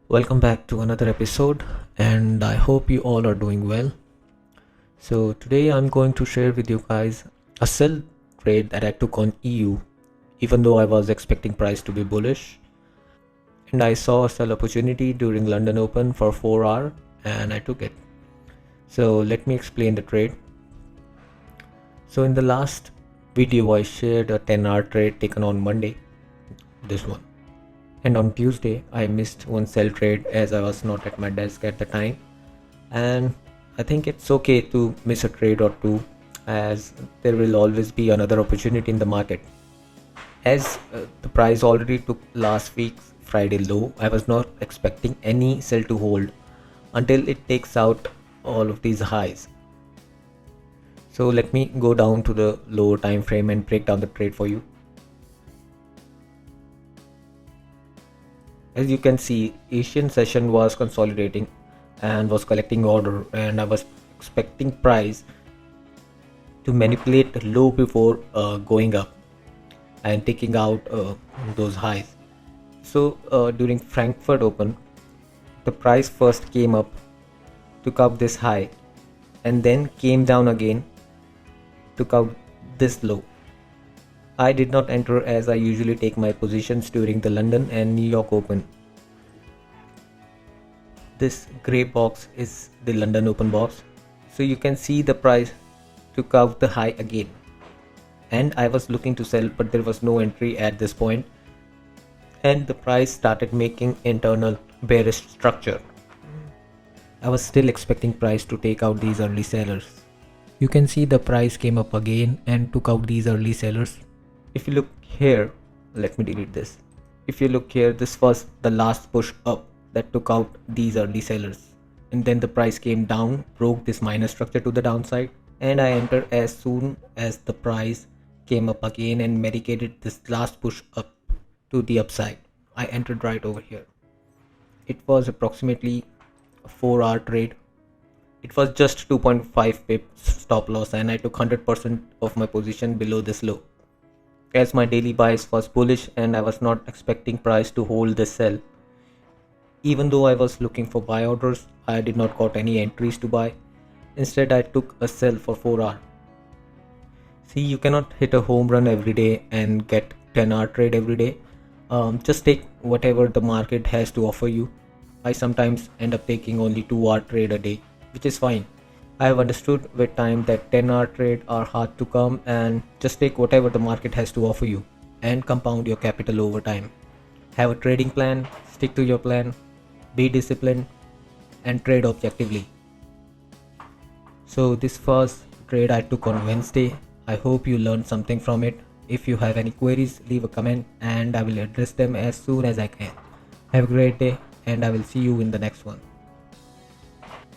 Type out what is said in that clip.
Welcome back to another episode, and I hope you all are doing well. So, today I'm going to share with you guys a sell trade that I took on EU, even though I was expecting price to be bullish. And I saw a sell opportunity during London Open for 4 hour and I took it. So, let me explain the trade. So, in the last video, I shared a 10-hour trade taken on Monday, this one. And on Tuesday, I missed one sell trade as I was not at my desk at the time. And I think it's okay to miss a trade or two, as there will always be another opportunity in the market. As the price already took last week's Friday low, I was not expecting any sell to hold until it takes out all of these highs. So let me go down to the lower time frame and break down the trade for you. As you can see, Asian session was consolidating and was collecting order, and I was expecting price to manipulate the low before going up and taking out those highs. So during Frankfurt Open, the price first came up, took out this high, and then came down again, took out this low. I did not enter as I usually take my positions during the London and New York Open. This grey box is the London Open box. So you can see the price took out the high again. And I was looking to sell, but there was no entry at this point. And the price started making internal bearish structure. I was still expecting price to take out these early sellers. You can see the price came up again and took out these early sellers. If you look here, let me delete this. If you look here, this was the last push up that took out these early sellers. And then the price came down, broke this minor structure to the downside, and I entered as soon as the price came up again and mitigated this last push up to the upside. I entered right over here. It was approximately a 4-hour trade. It was just 2.5 pips stop loss, and I took 100% of my position below this low, as my daily bias was bullish and I was not expecting price to hold this sell. Even though I was looking for buy orders, I did not got any entries to buy. Instead, I took a sell for 4 hour. See, you cannot hit a home run every day and get 10-hour trade every day. Just take whatever the market has to offer you. I sometimes end up taking only 2-hour trade a day, which is fine. I have understood with time that 10-hour trade are hard to come, and just take whatever the market has to offer you and compound your capital over time. Have a trading plan, stick to your plan, be disciplined, and trade objectively. So this was trade I took on Wednesday. I hope you learned something from it. If you have any queries, leave a comment and I will address them as soon as I can. Have a great day, and I will see you in the next one.